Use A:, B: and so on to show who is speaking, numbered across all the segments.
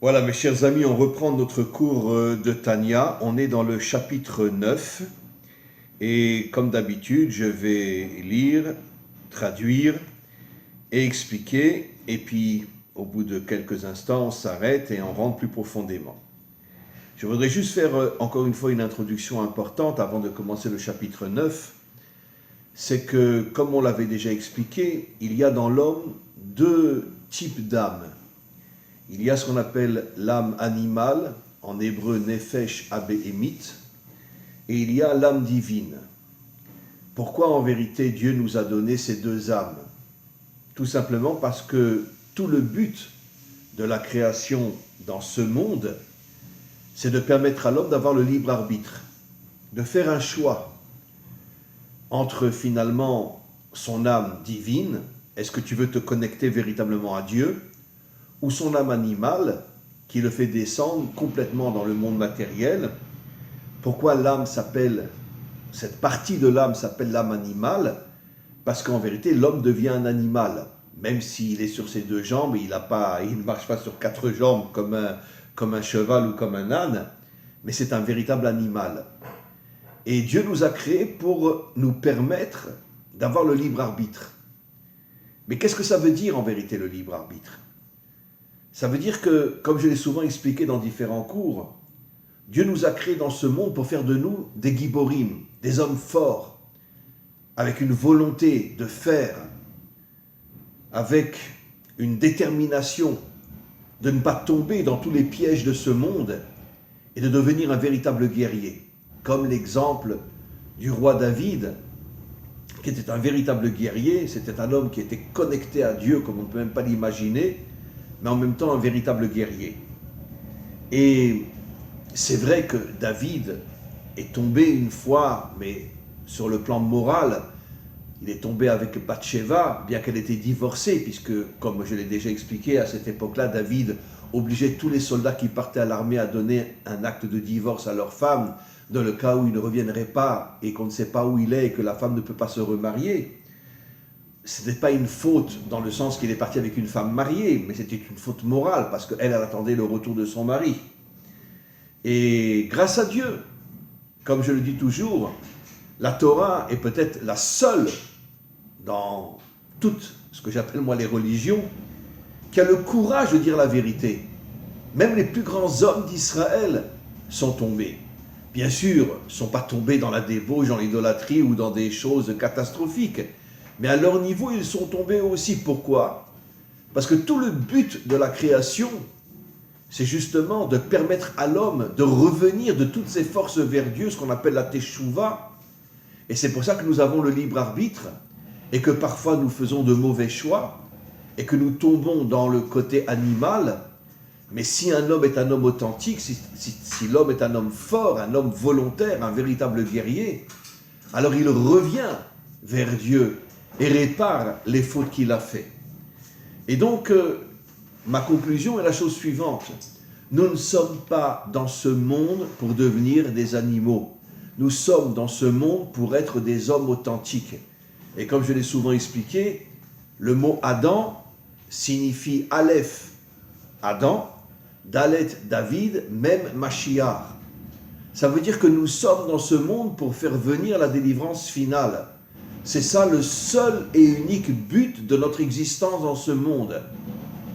A: Voilà, mes chers amis, on reprend notre cours de Tanya. On est dans le chapitre 9. Et comme d'habitude, je vais lire, traduire et expliquer. Et puis, au bout de quelques instants, on s'arrête et on rentre plus profondément. Je voudrais juste faire encore une fois une introduction importante avant de commencer le chapitre 9. C'est que, comme on l'avait déjà expliqué, il y a dans l'homme deux types d'âmes. Il y a ce qu'on appelle l'âme animale, en hébreu nefesh abéhémite, et il y a l'âme divine. Pourquoi en vérité Dieu nous a donné ces deux âmes? Tout simplement parce que tout le but de la création dans ce monde, c'est de permettre à l'homme d'avoir le libre arbitre, de faire un choix entre finalement son âme divine, est-ce que tu veux te connecter véritablement à Dieu, ou son âme animale qui le fait descendre complètement dans le monde matériel. Pourquoi l'âme s'appelle, cette partie de l'âme s'appelle l'âme animale? Parce qu'en vérité, l'homme devient un animal. Même s'il est sur ses deux jambes, il ne marche pas sur quatre jambes comme un cheval ou comme un âne, mais c'est un véritable animal. Et Dieu nous a créés pour nous permettre d'avoir le libre arbitre. Mais qu'est-ce que ça veut dire en vérité le libre arbitre? Ça veut dire que, comme je l'ai souvent expliqué dans différents cours, Dieu nous a créés dans ce monde pour faire de nous des giborim, des hommes forts, avec une volonté de faire, avec une détermination de ne pas tomber dans tous les pièges de ce monde et de devenir un véritable guerrier. Comme l'exemple du roi David, qui était un véritable guerrier, c'était un homme qui était connecté à Dieu comme on ne peut même pas l'imaginer, mais en même temps un véritable guerrier. Et c'est vrai que David est tombé une fois, mais sur le plan moral, il est tombé avec Bathsheba, bien qu'elle était divorcée, puisque, comme je l'ai déjà expliqué, à cette époque-là, David obligeait tous les soldats qui partaient à l'armée à donner un acte de divorce à leur femme, dans le cas où il ne reviendrait pas et qu'on ne sait pas où il est et que la femme ne peut pas se remarier. Ce n'était pas une faute dans le sens qu'il est parti avec une femme mariée, mais c'était une faute morale parce qu'elle attendait le retour de son mari. Et grâce à Dieu, comme je le dis toujours, la Torah est peut-être la seule dans toutes ce que j'appelle moi les religions qui a le courage de dire la vérité. Même les plus grands hommes d'Israël sont tombés. Bien sûr, ils ne sont pas tombés dans la débauche, dans l'idolâtrie ou dans des choses catastrophiques. Mais à leur niveau, ils sont tombés aussi. Pourquoi? Parce que tout le but de la création, c'est justement de permettre à l'homme de revenir de toutes ses forces vers Dieu, ce qu'on appelle la teshuva. Et c'est pour ça que nous avons le libre arbitre, et que parfois nous faisons de mauvais choix, et que nous tombons dans le côté animal. Mais si un homme est un homme authentique, si l'homme est un homme fort, un homme volontaire, un véritable guerrier, alors il revient vers Dieu et répare les fautes qu'il a faites. Et donc, ma conclusion est la chose suivante. Nous ne sommes pas dans ce monde pour devenir des animaux. Nous sommes dans ce monde pour être des hommes authentiques. Et comme je l'ai souvent expliqué, le mot Adam signifie Aleph, Adam, Dalet, David, même Mashiach. Ça veut dire que nous sommes dans ce monde pour faire venir la délivrance finale. C'est ça le seul et unique but de notre existence dans ce monde.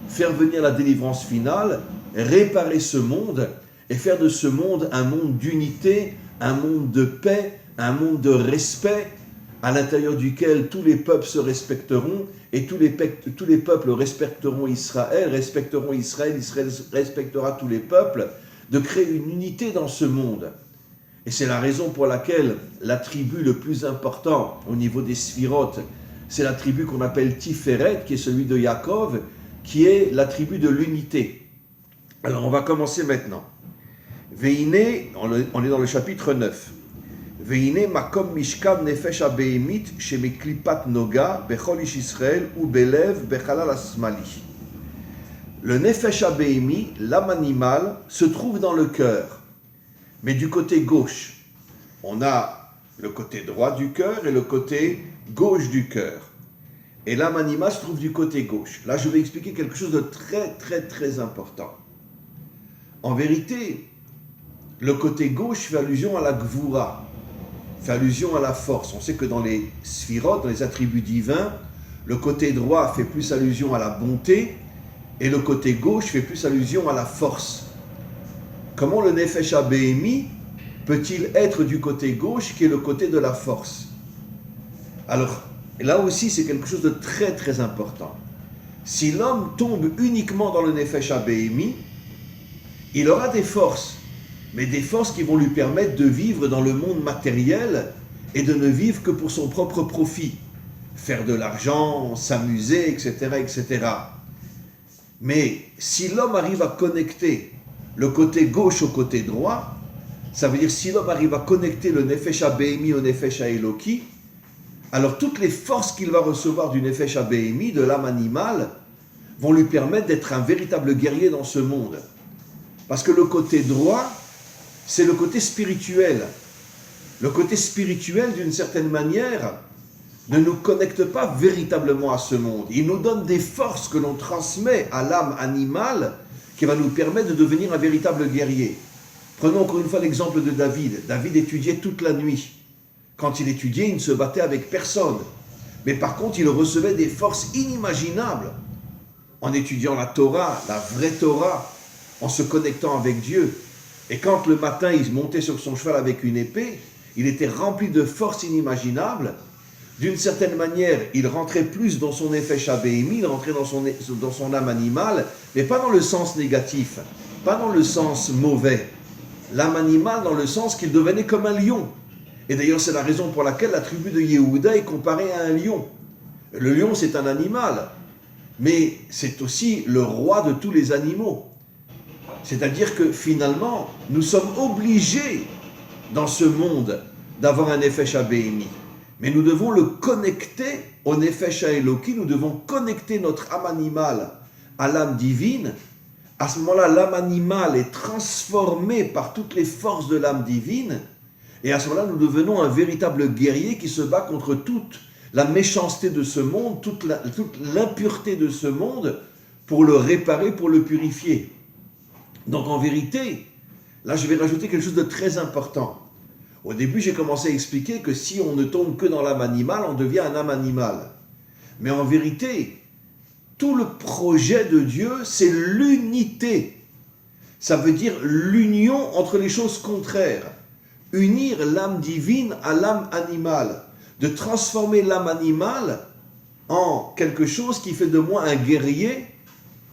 A: Faire venir la délivrance finale, réparer ce monde et faire de ce monde un monde d'unité, un monde de paix, un monde de respect à l'intérieur duquel tous les peuples se respecteront et tous les peuples respecteront Israël, Israël respectera tous les peuples, de créer une unité dans ce monde. Et c'est la raison pour laquelle l'attribut le plus important au niveau des sphirotes, c'est l'attribut qu'on appelle Tiferet, qui est celui de Yaakov, qui est l'attribut de l'unité. Alors on va commencer maintenant. Veine, on est dans le chapitre 9. Veine makom mishkav nefesh abehemit shemeklipat noga bechol ish Israël ou belev bechalal asmali. Le nefesh abehemi, l'âme animale, se trouve dans le cœur. Mais du côté gauche, on a le côté droit du cœur et le côté gauche du cœur. Et l'âme animale se trouve du côté gauche. Là, je vais expliquer quelque chose de très, très, très important. En vérité, le côté gauche fait allusion à la gvura, fait allusion à la force. On sait que dans les sphirotes, dans les attributs divins, le côté droit fait plus allusion à la bonté et le côté gauche fait plus allusion à la force. Comment le Nefesh HaBehemi peut-il être du côté gauche qui est le côté de la force? Alors, là aussi, c'est quelque chose de très très important. Si l'homme tombe uniquement dans le Nefesh HaBehemi, il aura des forces, mais des forces qui vont lui permettre de vivre dans le monde matériel et de ne vivre que pour son propre profit. Faire de l'argent, s'amuser, etc., etc. Mais si l'homme arrive à connecter le côté gauche au côté droit, ça veut dire si l'homme arrive à connecter le Nefesh HaBehemi au Nefesh HaEloki, alors toutes les forces qu'il va recevoir du Nefesh HaBehemi, de l'âme animale, vont lui permettre d'être un véritable guerrier dans ce monde. Parce que le côté droit, c'est le côté spirituel. Le côté spirituel, d'une certaine manière, ne nous connecte pas véritablement à ce monde. Il nous donne des forces que l'on transmet à l'âme animale qui va nous permettre de devenir un véritable guerrier. Prenons encore une fois l'exemple de David. David étudiait toute la nuit. Quand il étudiait, il ne se battait avec personne. Mais par contre, il recevait des forces inimaginables en étudiant la Torah, la vraie Torah, en se connectant avec Dieu. Et quand le matin, il montait sur son cheval avec une épée, il était rempli de forces inimaginables. D'une certaine manière, il rentrait plus dans son Nefesh HaBehemi, il rentrait dans son âme animale, mais pas dans le sens négatif, pas dans le sens mauvais. L'âme animale dans le sens qu'il devenait comme un lion. Et d'ailleurs, c'est la raison pour laquelle la tribu de Yehuda est comparée à un lion. Le lion, c'est un animal, mais c'est aussi le roi de tous les animaux. C'est-à-dire que finalement, nous sommes obligés dans ce monde d'avoir un Nefesh HaBehemi. Mais nous devons le connecter au Nefesh HaEloki, nous devons connecter notre âme animale à l'âme divine. À ce moment-là, l'âme animale est transformée par toutes les forces de l'âme divine. Et à ce moment-là, nous devenons un véritable guerrier qui se bat contre toute la méchanceté de ce monde, toute l'impureté de ce monde, pour le réparer, pour le purifier. Donc en vérité, là je vais rajouter quelque chose de très important. Au début, j'ai commencé à expliquer que si on ne tombe que dans l'âme animale, on devient un âme animale. Mais en vérité, tout le projet de Dieu, c'est l'unité. Ça veut dire l'union entre les choses contraires. Unir l'âme divine à l'âme animale. De transformer l'âme animale en quelque chose qui fait de moi un guerrier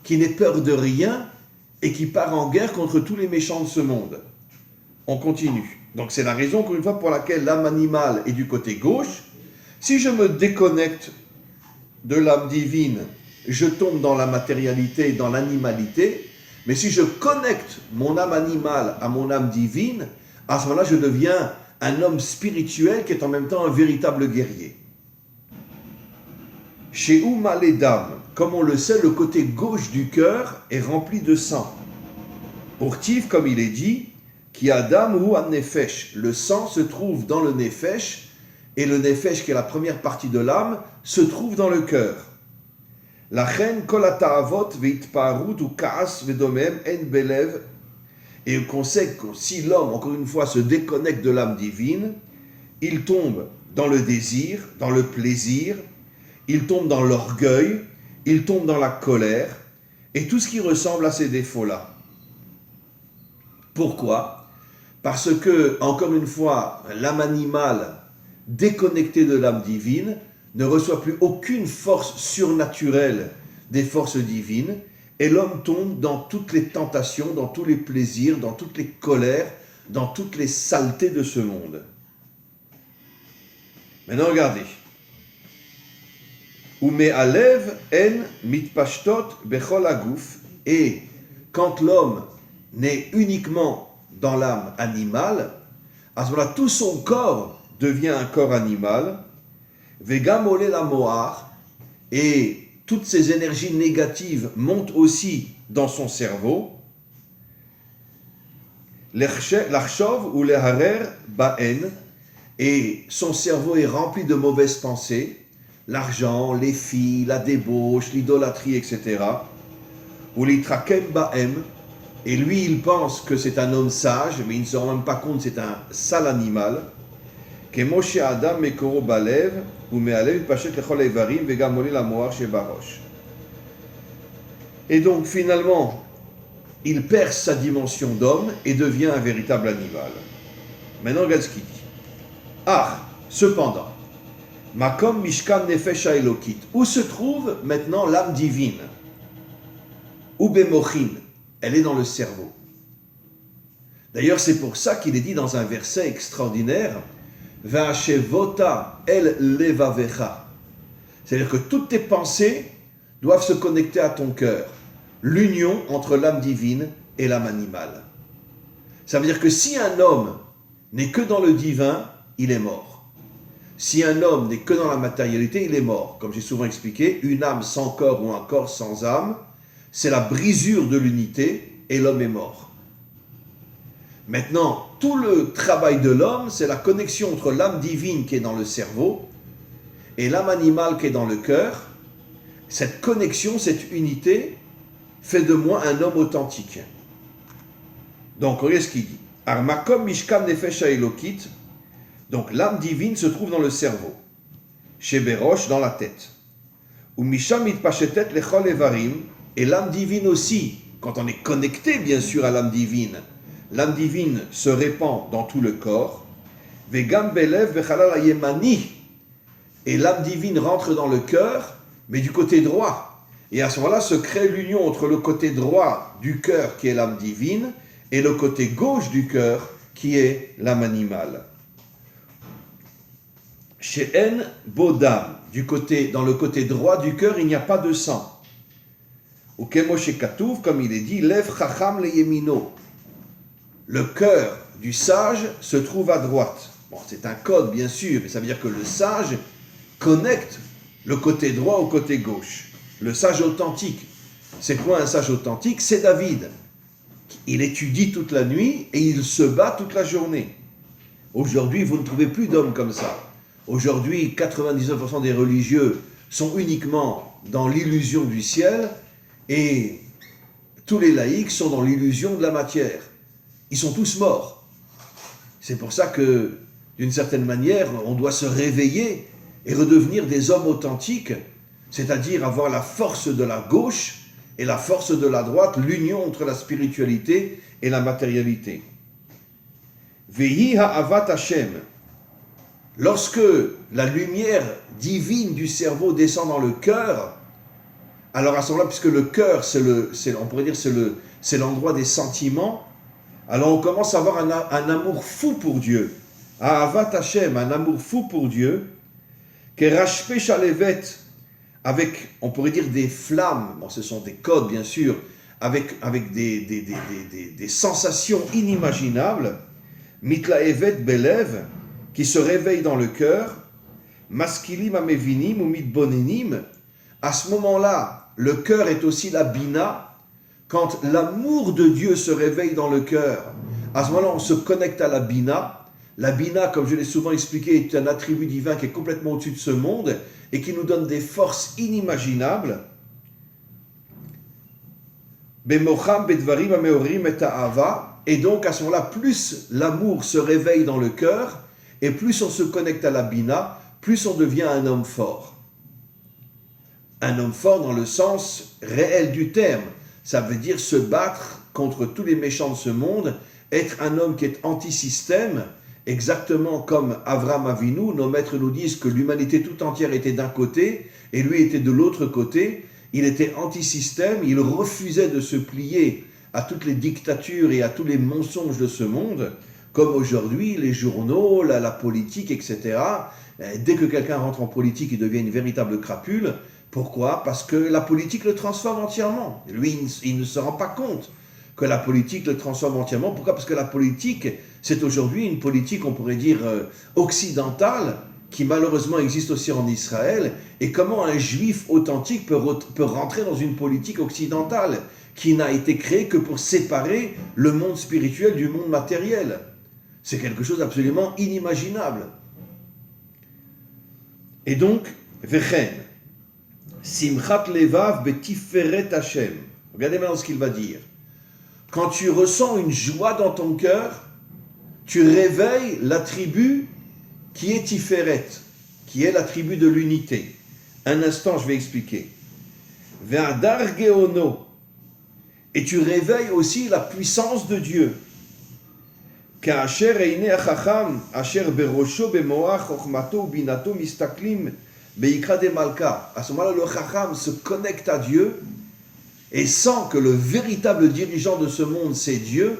A: qui n'ait peur de rien et qui part en guerre contre tous les méchants de ce monde. On continue. Donc c'est la raison, encore une fois, pour laquelle l'âme animale est du côté gauche. Si je me déconnecte de l'âme divine, je tombe dans la matérialité, dans l'animalité. Mais si je connecte mon âme animale à mon âme divine, à ce moment-là, je deviens un homme spirituel qui est en même temps un véritable guerrier. Chez Ouma les dames, comme on le sait, le côté gauche du cœur est rempli de sang. Urtiv, comme il est dit, qui Adam ou un nefesh. Le sang se trouve dans le nefesh, et le nefesh, qui est la première partie de l'âme, se trouve dans le cœur. La reine kol ha'ta'avot ve'itparut ou ka'as ve'domem en belev. Et qu'on sait que si l'homme, encore une fois, se déconnecte de l'âme divine, il tombe dans le désir, dans le plaisir, il tombe dans l'orgueil, il tombe dans la colère, et tout ce qui ressemble à ces défauts-là. Pourquoi ? Parce que, encore une fois, l'âme animale, déconnectée de l'âme divine, ne reçoit plus aucune force surnaturelle des forces divines, et l'homme tombe dans toutes les tentations, dans tous les plaisirs, dans toutes les colères, dans toutes les saletés de ce monde. Maintenant, regardez. Ume'alev en mitpashtot bechol haguf. Et quand l'homme naît uniquement dans l'âme animale, à ce moment-là, tout son corps devient un corps animal. Vegam ole la moar. Et toutes ces énergies négatives montent aussi dans son cerveau. L'archov ou l'harer ba'en. Et son cerveau est rempli de mauvaises pensées. L'argent, les filles, la débauche, l'idolâtrie, etc. Ou l'itrakem ba'em. Et lui, il pense que c'est un homme sage, mais il ne se rend même pas compte que c'est un sale animal. Que Moshe Adam Mekoro Balev, ou Mealev Pachet Lechol Evarim, Vegamoli la Moar chez Barosh. Et donc, finalement, il perd sa dimension d'homme et devient un véritable animal. Maintenant, regarde ce qu'il dit. Ah, cependant, Makom Mishkan Nefesh Elokit. Où se trouve maintenant l'âme divine? Ou Bemochin. Elle est dans le cerveau. D'ailleurs, c'est pour ça qu'il est dit dans un verset extraordinaire, Va'ashevota el levavecha. C'est-à-dire que toutes tes pensées doivent se connecter à ton cœur. L'union entre l'âme divine et l'âme animale. Ça veut dire que si un homme n'est que dans le divin, il est mort. Si un homme n'est que dans la matérialité, il est mort. Comme j'ai souvent expliqué, une âme sans corps ou un corps sans âme, c'est la brisure de l'unité et l'homme est mort. Maintenant, tout le travail de l'homme, c'est la connexion entre l'âme divine qui est dans le cerveau et l'âme animale qui est dans le cœur. Cette connexion, cette unité, fait de moi un homme authentique. Donc, regardez ce qu'il dit. Armakom mishkan nefesh elokit. Donc, l'âme divine se trouve dans le cerveau. Chez Berosh, dans la tête. Ou misham mitpachetet lechol evarim. Et l'âme divine aussi, quand on est connecté, bien sûr, à l'âme divine se répand dans tout le corps. Vegam belev vechalal ayemani. Et l'âme divine rentre dans le cœur, mais du côté droit. Et à ce moment-là se crée l'union entre le côté droit du cœur, qui est l'âme divine, et le côté gauche du cœur, qui est l'âme animale. Chez En Bodam, dans le côté droit du cœur, il n'y a pas de sang. Ou Kemoshe Katouv, comme il est dit, Lev Chacham le Yemino. Le cœur du sage se trouve à droite. Bon, c'est un code, bien sûr, mais ça veut dire que le sage connecte le côté droit au côté gauche. Le sage authentique. C'est quoi un sage authentique? C'est David. Il étudie toute la nuit et il se bat toute la journée. Aujourd'hui, vous ne trouvez plus d'hommes comme ça. Aujourd'hui, 99% des religieux sont uniquement dans l'illusion du ciel et tous les laïcs sont dans l'illusion de la matière. Ils sont tous morts. C'est pour ça que, d'une certaine manière, on doit se réveiller et redevenir des hommes authentiques, c'est-à-dire avoir la force de la gauche et la force de la droite, l'union entre la spiritualité et la matérialité. Vehi ha'avat Hashem. Lorsque la lumière divine du cerveau descend dans le cœur, alors à ce moment-là, puisque le cœur, on pourrait dire c'est l'endroit des sentiments, alors on commence à avoir un amour fou pour Dieu. Ha'avat Hashem, un amour fou pour Dieu, Kerashpe Shalevet, avec, on pourrait dire, des flammes, bon, ce sont des codes bien sûr, avec des sensations inimaginables, Mitlaevet Belev, qui se réveillent dans le cœur, Maskilim Amevinim ou Mitbonenim. À ce moment-là, le cœur est aussi la bina. Quand l'amour de Dieu se réveille dans le cœur, à ce moment-là, on se connecte à la bina. La bina, comme je l'ai souvent expliqué, est un attribut divin qui est complètement au-dessus de ce monde et qui nous donne des forces inimaginables. Bemocham bedvarim ameorim et ta'ava. Et donc, à ce moment-là, plus l'amour se réveille dans le cœur, et plus on se connecte à la bina, plus on devient un homme fort. Un homme fort dans le sens réel du terme. Ça veut dire se battre contre tous les méchants de ce monde, être un homme qui est anti-système, exactement comme Avram Avinu. Nos maîtres nous disent que l'humanité tout entière était d'un côté, et lui était de l'autre côté. Il était anti-système, il refusait de se plier à toutes les dictatures et à tous les mensonges de ce monde, comme aujourd'hui les journaux, la politique, etc. Dès que quelqu'un rentre en politique, il devient une véritable crapule. Pourquoi? Parce que la politique le transforme entièrement. Lui, il ne se rend pas compte que la politique le transforme entièrement. Pourquoi? Parce que la politique, c'est aujourd'hui une politique, on pourrait dire, occidentale, qui malheureusement existe aussi en Israël. Et comment un juif authentique peut rentrer dans une politique occidentale qui n'a été créée que pour séparer le monde spirituel du monde matériel? C'est quelque chose d'absolument inimaginable. Et donc, Vechen, Simchat Levav Betiferet Hashem. Regardez maintenant ce qu'il va dire. quand tu ressens une joie dans ton cœur, tu réveilles l'attribut qui est Tiferet, qui est l'attribut de l'unité. Un instant, je vais expliquer. Verdar Geono. Et tu réveilles aussi la puissance de Dieu. À ce moment-là, le Chacham se connecte à Dieu et sent que le véritable dirigeant de ce monde, c'est Dieu.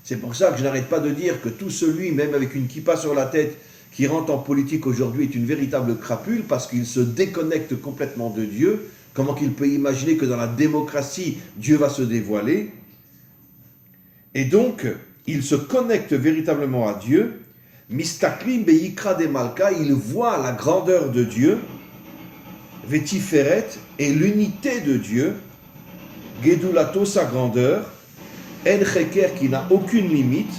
A: C'est pour ça que je n'arrête pas de dire que tout celui, même avec une kippa sur la tête, qui rentre en politique aujourd'hui est une véritable crapule parce qu'il se déconnecte complètement de Dieu. Comment qu'il peut imaginer que dans la démocratie, Dieu va se dévoiler? Et donc, il se connecte véritablement à Dieu. Mistaklim beikra de malka, il voit la grandeur de Dieu, vetiferet, et l'unité de Dieu, gedulato, sa grandeur, en cheker, qui n'a aucune limite,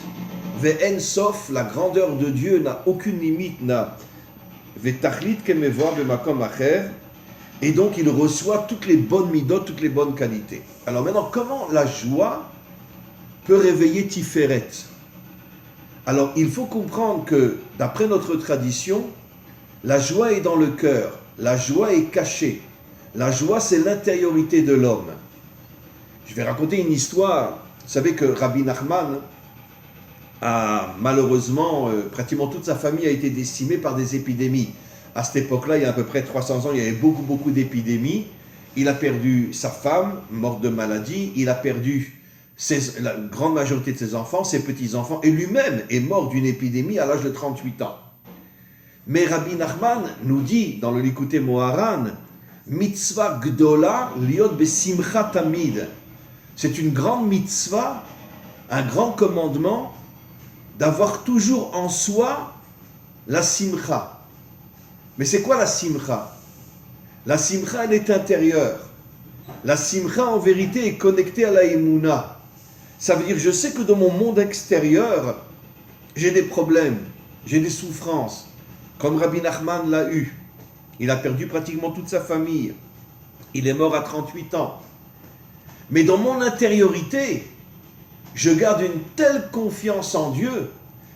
A: ve'en sof, la grandeur de Dieu n'a aucune limite, n'a ve'tachlit kemevoa bemakom acher, et donc il reçoit toutes les bonnes midot, toutes les bonnes qualités. Alors maintenant, comment la joie peut réveiller Tiferet? Alors il faut comprendre que, d'après notre tradition, la joie est dans le cœur, la joie est cachée. La joie, c'est l'intériorité de l'homme. Je vais raconter une histoire. Vous savez que Rabbi Nachman a malheureusement, pratiquement toute sa famille a été décimée par des épidémies. À cette époque-là, il y a à peu près 300 ans, il y avait beaucoup d'épidémies. Il a perdu sa femme, morte de maladie. Il a perdu la grande majorité de ses enfants, ses petits-enfants. Et lui-même est mort d'une épidémie à l'âge de 38 ans. Mais Rabbi Nachman nous dit, dans le Likutei Moharan, mitzvah gdola liot besimcha tamid. C'est une grande mitzvah, un grand commandement, d'avoir toujours en soi la simcha. Mais c'est quoi la simcha? La simcha, elle est intérieure. La simcha, en vérité, est connectée à la émouna. Ça veut dire, je sais que dans mon monde extérieur, j'ai des problèmes, j'ai des souffrances, comme Rabbi Nachman l'a eu. Il a perdu pratiquement toute sa famille. Il est mort à 38 ans. Mais dans mon intériorité, je garde une telle confiance en Dieu,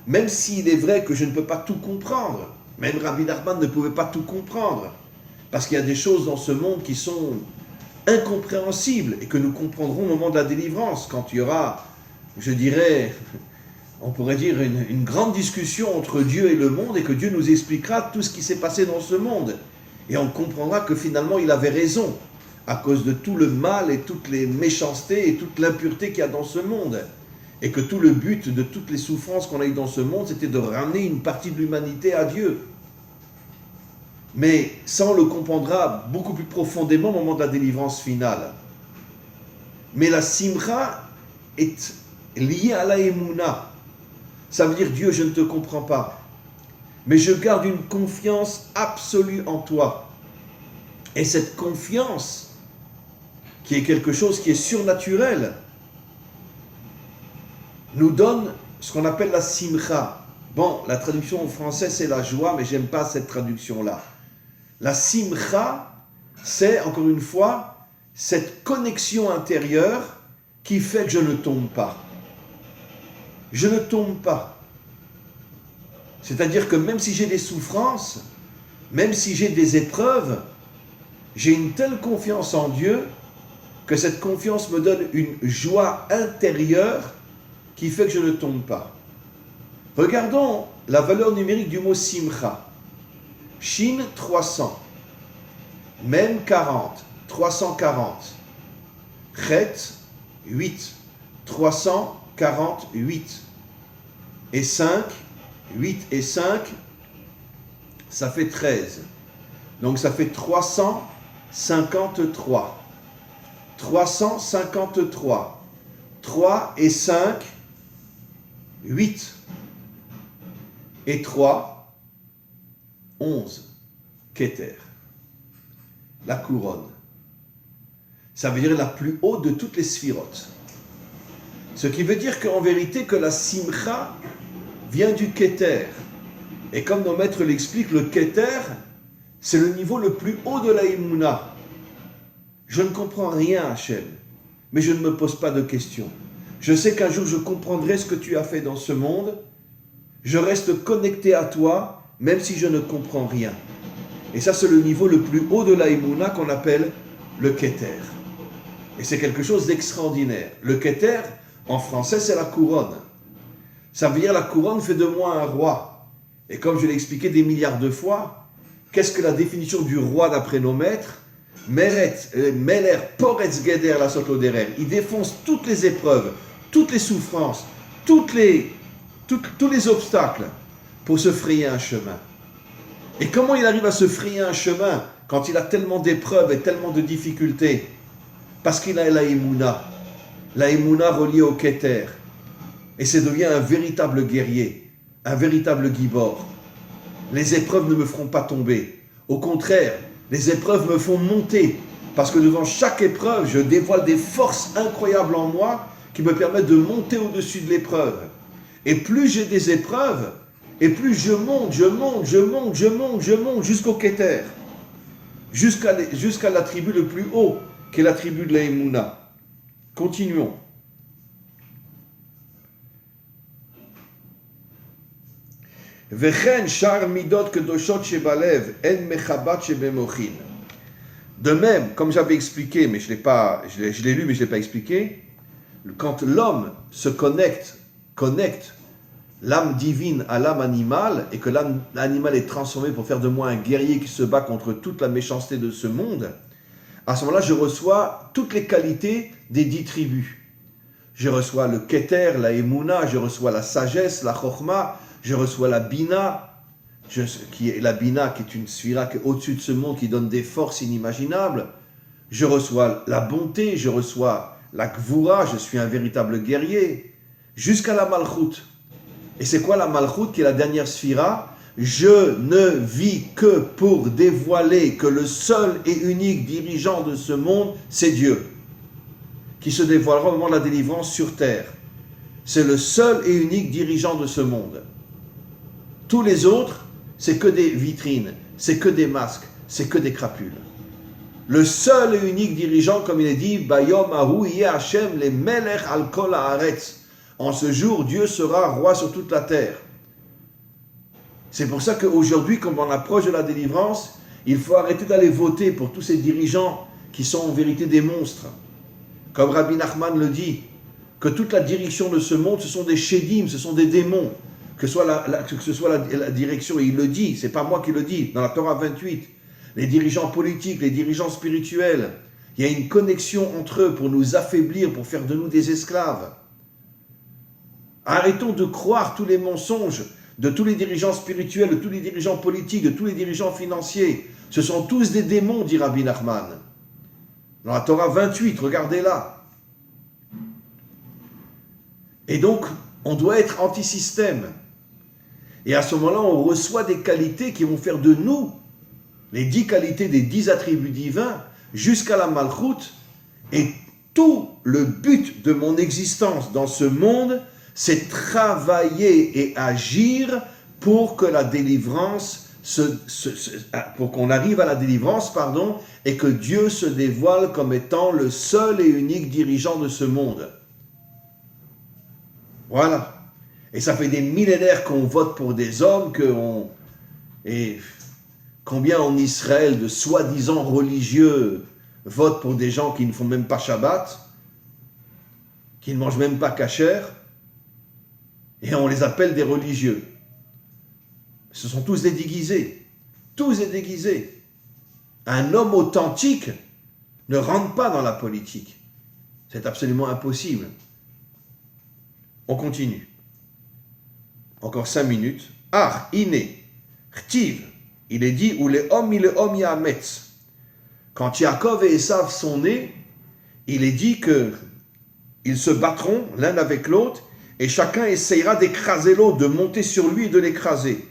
A: même s'il est vrai que je ne peux pas tout comprendre. Même Rabbi Nachman ne pouvait pas tout comprendre, parce qu'il y a des choses dans ce monde qui sont incompréhensibles et que nous comprendrons au moment de la délivrance, quand il y aura, je dirais, on pourrait dire une grande discussion entre Dieu et le monde et que Dieu nous expliquera tout ce qui s'est passé dans ce monde. Et on comprendra que finalement il avait raison à cause de tout le mal et toutes les méchancetés et toute l'impureté qu'il y a dans ce monde. Et que tout le but de toutes les souffrances qu'on a eues dans ce monde, c'était de ramener une partie de l'humanité à Dieu. Mais ça, on le comprendra beaucoup plus profondément au moment de la délivrance finale. Mais la simcha est liée à la émouna. Ça veut dire, Dieu, je ne te comprends pas, mais je garde une confiance absolue en toi. Et cette confiance, qui est quelque chose qui est surnaturel, nous donne ce qu'on appelle la simcha. Bon, la traduction en français, c'est la joie, mais j'aime pas cette traduction-là. La simcha, c'est, encore une fois, cette connexion intérieure qui fait que je ne tombe pas. Je ne tombe pas. C'est-à-dire que même si j'ai des souffrances, même si j'ai des épreuves, j'ai une telle confiance en Dieu que cette confiance me donne une joie intérieure qui fait que je ne tombe pas. Regardons la valeur numérique du mot simcha. Shin 300, Mem 40, 340, Chet 8, 348, et 5, 8 et 5, ça fait 13. Donc ça fait 353. 353. 3 et 5, 8. Et 3, 11. Keter. La couronne. Ça veut dire la plus haute de toutes les sphirotes. Ce qui veut dire qu'en vérité, que la simcha vient du Keter. Et comme nos maîtres l'expliquent, le Keter, c'est le niveau le plus haut de la Emouna. Je ne comprends rien, Hachem, mais je ne me pose pas de questions. Je sais qu'un jour je comprendrai ce que tu as fait dans ce monde. Je reste connecté à toi, même si je ne comprends rien. Et ça, c'est le niveau le plus haut de la Emouna qu'on appelle le Keter. Et c'est quelque chose d'extraordinaire. Le Keter, en français, c'est la couronne. Ça veut dire la couronne fait de moi un roi. Et comme je l'ai expliqué des milliards de fois, qu'est-ce que la définition du roi d'après nos maîtres? Meler Poretz Geder la Sotoderer. Il défonce toutes les épreuves, toutes les souffrances, tous les obstacles pour se frayer un chemin. Et comment il arrive à se frayer un chemin quand il a tellement d'épreuves et tellement de difficultés? Parce qu'il a la Emouna reliée au Keter. Et c'est devient un véritable guerrier, un véritable gibor. Les épreuves ne me feront pas tomber. Au contraire, les épreuves me font monter. Parce que devant chaque épreuve, je dévoile des forces incroyables en moi qui me permettent de monter au-dessus de l'épreuve. Et plus j'ai des épreuves, et plus je monte jusqu'au Keter. Jusqu'à l'attribut le plus haut, qui est l'attribut de la Emouna. Continuons. De même, comme j'avais expliqué, mais je l'ai lu mais je ne l'ai pas expliqué, quand l'homme se connecte l'âme divine à l'âme animale, et que l'âme animale est transformée pour faire de moi un guerrier qui se bat contre toute la méchanceté de ce monde, à ce moment-là, je reçois toutes les qualités des 10 tribus. Je reçois le Keter, la Emouna, je reçois la sagesse, la Chokhma, je reçois la Bina, qui est une sphira qui est au-dessus de ce monde, qui donne des forces inimaginables. Je reçois la bonté, je reçois la Gvura, je suis un véritable guerrier, jusqu'à la Malchut. Et c'est quoi la Malchut, qui est la dernière sphira? Je ne vis que pour dévoiler que le seul et unique dirigeant de ce monde, c'est Dieu, qui se dévoilera au moment de la délivrance sur terre. C'est le seul et unique dirigeant de ce monde. Tous les autres, c'est que des vitrines, c'est que des masques, c'est que des crapules. Le seul et unique dirigeant, comme il est dit, Bayom Ahu Yeh Hashem le Melech al Kol Haaretz. En ce jour, Dieu sera roi sur toute la terre. C'est pour ça qu'aujourd'hui, comme on approche de la délivrance, il faut arrêter d'aller voter pour tous ces dirigeants qui sont en vérité des monstres. Comme Rabbi Nachman le dit, que toute la direction de ce monde, ce sont des Shedim, ce sont des démons. Que ce soit la direction, et il le dit, c'est pas moi qui le dis, dans la Torah 28, les dirigeants politiques, les dirigeants spirituels, il y a une connexion entre eux pour nous affaiblir, pour faire de nous des esclaves. Arrêtons de croire tous les mensonges de tous les dirigeants spirituels, de tous les dirigeants politiques, de tous les dirigeants financiers. Ce sont tous des démons, dit Rabbi Nachman. Dans la Torah 28, regardez-la. Et donc, on doit être anti-système. Et à ce moment-là, on reçoit des qualités qui vont faire de nous les 10 qualités des 10 attributs divins jusqu'à la Malchut. Et tout le but de mon existence dans ce monde, c'est travailler et agir pour que la délivrance, pour qu'on arrive à la délivrance, et que Dieu se dévoile comme étant le seul et unique dirigeant de ce monde. Voilà. Et ça fait des millénaires qu'on vote pour des hommes, et combien en Israël de soi-disant religieux votent pour des gens qui ne font même pas Shabbat, qui ne mangent même pas kasher, et on les appelle des religieux. Ce sont tous des déguisés. Tous des déguisés. Un homme authentique ne rentre pas dans la politique. C'est absolument impossible. On continue. Encore 5 minutes. Ah, iné, chtiv. Il est dit, ou les hommes, il est homme yametz. Quand Yaakov et Esav sont nés, il est dit qu'ils se battront l'un avec l'autre, et chacun essayera d'écraser l'autre, de monter sur lui et de l'écraser.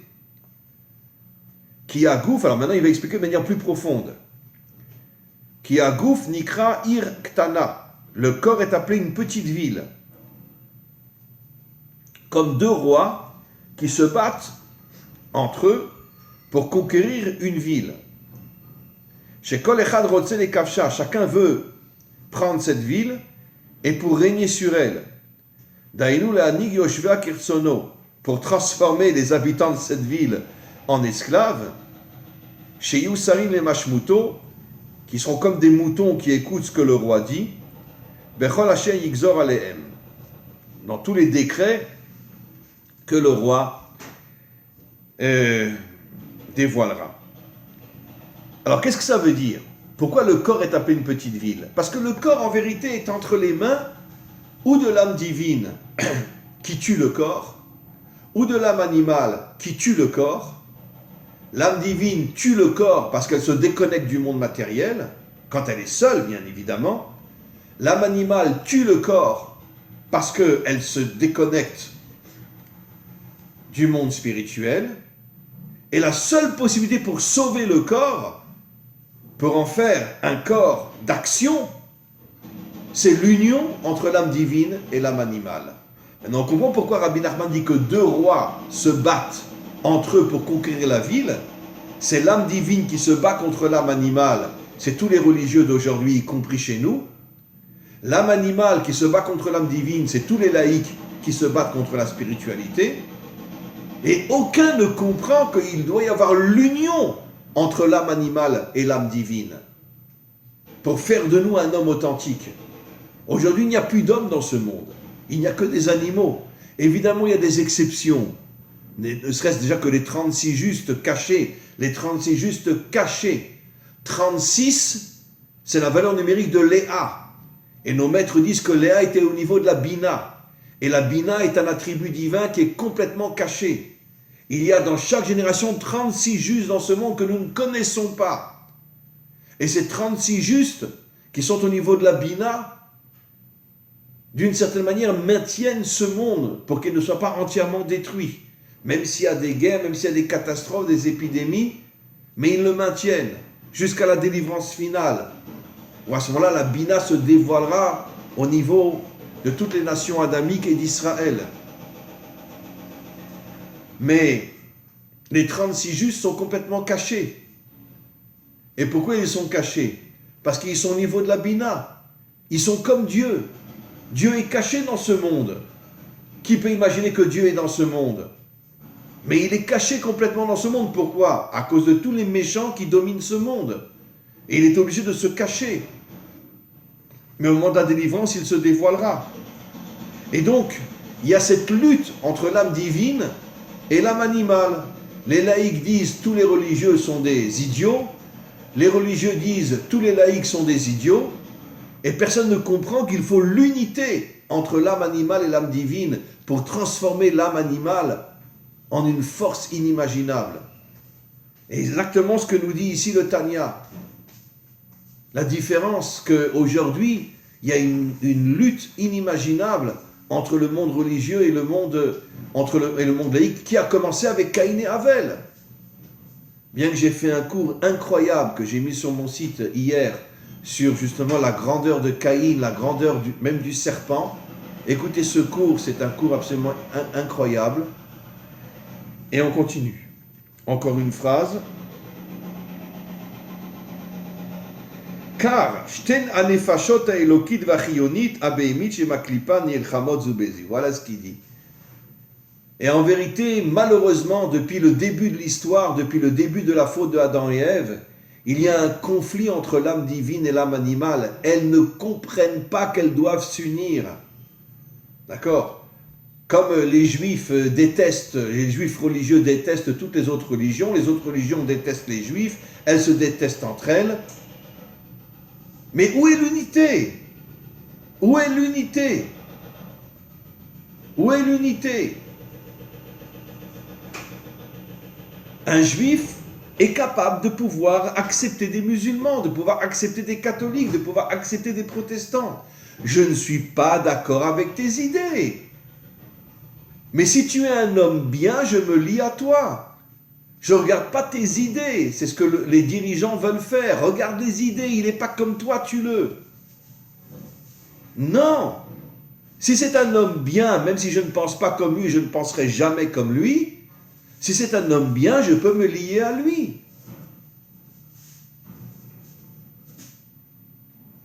A: Ki agouf, alors maintenant il va expliquer de manière plus profonde. Ki agouf nikra ir ktana. Le corps est appelé une petite ville. Comme 2 rois qui se battent entre eux pour conquérir une ville. Chez Kol Echad Rotze le Kavsha, chacun veut prendre cette ville et pour régner sur elle. Dainu le'anig yoshvea kirtsono, pour transformer les habitants de cette ville en esclaves, chez Yusarim les Mashmuto, qui sont comme des moutons qui écoutent ce que le roi dit, Bechol Hashem Yigzor Alehem, dans tous les décrets que le roi dévoilera. Alors qu'est-ce que ça veut dire? Pourquoi le corps est appelé une petite ville? Parce que le corps en vérité est entre les mains ou de l'âme divine qui tue le corps, ou de l'âme animale qui tue le corps. L'âme divine tue le corps parce qu'elle se déconnecte du monde matériel, quand elle est seule bien évidemment. L'âme animale tue le corps parce qu'elle se déconnecte du monde spirituel. Et la seule possibilité pour sauver le corps, pour en faire un corps d'action, c'est l'union entre l'âme divine et l'âme animale. Maintenant, on comprend pourquoi Rabbi Nachman dit que deux rois se battent entre eux pour conquérir la ville. C'est l'âme divine qui se bat contre l'âme animale. C'est tous les religieux d'aujourd'hui, y compris chez nous. L'âme animale qui se bat contre l'âme divine, c'est tous les laïcs qui se battent contre la spiritualité. Et aucun ne comprend qu'il doit y avoir l'union entre l'âme animale et l'âme divine pour faire de nous un homme authentique. Aujourd'hui, il n'y a plus d'hommes dans ce monde. Il n'y a que des animaux. Évidemment, il y a des exceptions. Ne serait-ce déjà que les 36 justes cachés. Les 36 justes cachés. 36, c'est la valeur numérique de Léa. Et nos maîtres disent que Léa était au niveau de la Bina. Et la Bina est un attribut divin qui est complètement caché. Il y a dans chaque génération 36 justes dans ce monde que nous ne connaissons pas. Et ces 36 justes, qui sont au niveau de la Bina, d'une certaine manière, maintiennent ce monde pour qu'il ne soit pas entièrement détruit. Même s'il y a des guerres, même s'il y a des catastrophes, des épidémies, mais ils le maintiennent jusqu'à la délivrance finale. Où à ce moment-là, la Bina se dévoilera au niveau de toutes les nations adamiques et d'Israël. Mais les 36 justes sont complètement cachés. Et pourquoi ils sont cachés? Parce qu'ils sont au niveau de la Bina. Ils sont comme Dieu. Dieu est caché dans ce monde. Qui peut imaginer que Dieu est dans ce monde? Mais il est caché complètement dans ce monde. Pourquoi? À cause de tous les méchants qui dominent ce monde. Et il est obligé de se cacher. Mais au moment de la délivrance, il se dévoilera. Et donc, il y a cette lutte entre l'âme divine et l'âme animale. Les laïcs disent tous les religieux sont des idiots. Les religieux disent tous les laïcs sont des idiots. Et personne ne comprend qu'il faut l'unité entre l'âme animale et l'âme divine pour transformer l'âme animale en une force inimaginable. Et exactement ce que nous dit ici le Tanya. La différence qu'aujourd'hui, il y a une lutte inimaginable entre le monde religieux et le monde laïque qui a commencé avec Caïn et Abel. Bien que j'ai fait un cours incroyable que j'ai mis sur mon site hier sur justement la grandeur de Caïn, la grandeur même du serpent. Écoutez ce cours, c'est un cours absolument incroyable. Et on continue. Encore une phrase. Car, shten anefashot haelokit vachionit abehemit shemaklipa nilchamot zubezi. Voilà ce qu'il dit. Et en vérité, malheureusement, depuis le début de l'histoire, depuis le début de la faute de Adam et Ève, il y a un conflit entre l'âme divine et l'âme animale. Elles ne comprennent pas qu'elles doivent s'unir. D'accord? Comme les juifs religieux détestent toutes les autres religions détestent les juifs, elles se détestent entre elles. Mais où est l'unité? Où est l'unité? Où est l'unité? Un juif est capable de pouvoir accepter des musulmans, de pouvoir accepter des catholiques, de pouvoir accepter des protestants. Je ne suis pas d'accord avec tes idées. Mais si tu es un homme bien, je me lie à toi. Je ne regarde pas tes idées. C'est ce que les dirigeants veulent faire. Regarde les idées, il n'est pas comme toi, tue-le. Non. Si c'est un homme bien, même si je ne pense pas comme lui, je ne penserai jamais comme lui, si c'est un homme bien, je peux me lier à lui.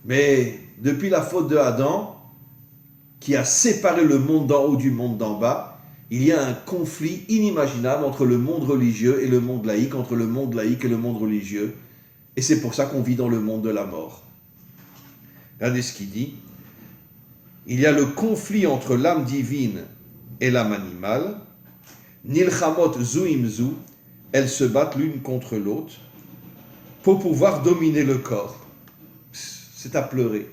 A: Mais depuis la faute de Adam, qui a séparé le monde d'en haut du monde d'en bas, il y a un conflit inimaginable entre le monde religieux et le monde laïque, entre le monde laïque et le monde religieux. Et c'est pour ça qu'on vit dans le monde de la mort. Regardez ce qu'il dit. Il y a le conflit entre l'âme divine et l'âme animale. Nilchamot zuimzu, elles se battent l'une contre l'autre pour pouvoir dominer le corps. C'est à pleurer.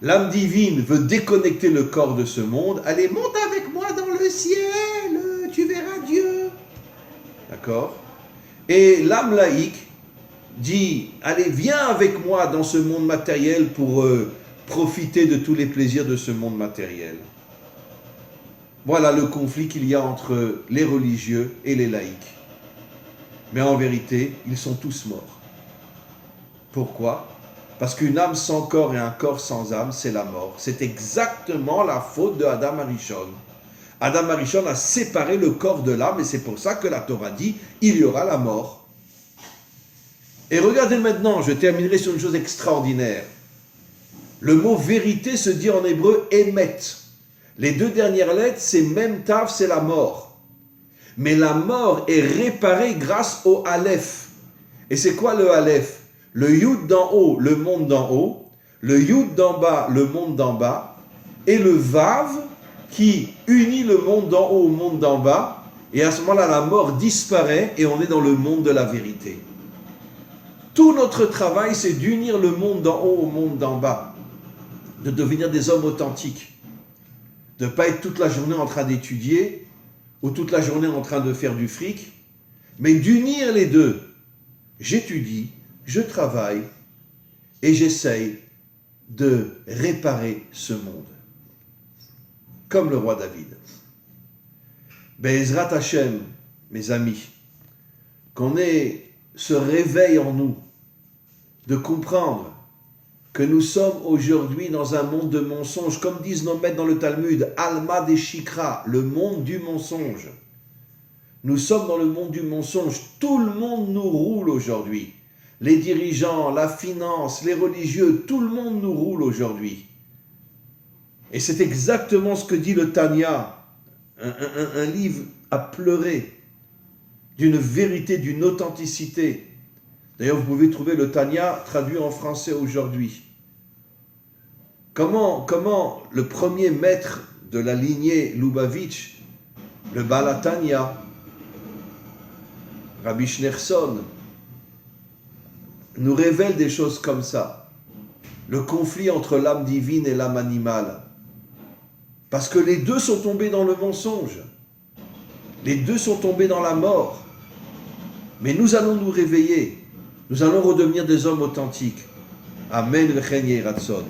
A: L'âme divine veut déconnecter le corps de ce monde. Allez, monte avec moi dans le ciel, tu verras Dieu. D'accord? Et l'âme laïque dit, allez, viens avec moi dans ce monde matériel pour profiter de tous les plaisirs de ce monde matériel. Voilà le conflit qu'il y a entre les religieux et les laïcs. Mais en vérité, ils sont tous morts. Pourquoi? Parce qu'une âme sans corps et un corps sans âme, c'est la mort. C'est exactement la faute de Adam Arishon. Adam Arishon a séparé le corps de l'âme et c'est pour ça que la Torah dit, il y aura la mort. Et regardez maintenant, je terminerai sur une chose extraordinaire. Le mot vérité se dit en hébreu émet. Les deux dernières lettres, c'est même taf, c'est la mort. Mais la mort est réparée grâce au Aleph. Et c'est quoi le Aleph? Le Yud d'en haut, le monde d'en haut. Le Yud d'en bas, le monde d'en bas. Et le Vav qui unit le monde d'en haut au monde d'en bas. Et à ce moment-là, la mort disparaît et on est dans le monde de la vérité. Tout notre travail, c'est d'unir le monde d'en haut au monde d'en bas. De devenir des hommes authentiques. De ne pas être toute la journée en train d'étudier ou toute la journée en train de faire du fric, mais d'unir les deux. J'étudie, je travaille et j'essaye de réparer ce monde. Comme le roi David. Be'ezrat Hashem, mes amis, qu'on ait ce réveil en nous de comprendre que nous sommes aujourd'hui dans un monde de mensonges, comme disent nos maîtres dans le Talmud, Alma de Shikra, le monde du mensonge. Nous sommes dans le monde du mensonge, tout le monde nous roule aujourd'hui. Les dirigeants, la finance, les religieux, tout le monde nous roule aujourd'hui. Et c'est exactement ce que dit le Tanya, un livre à pleurer, d'une vérité, d'une authenticité. D'ailleurs, vous pouvez trouver le Tanya traduit en français aujourd'hui. Comment le premier maître de la lignée Lubavitch, le Baal HaTanya, Rabbi Schneerson, nous révèle des choses comme ça. Le conflit entre l'âme divine et l'âme animale. Parce que les deux sont tombés dans le mensonge. Les deux sont tombés dans la mort. Mais nous allons nous réveiller. Nous allons redevenir des hommes authentiques. Amen v'chen yeh ratzon.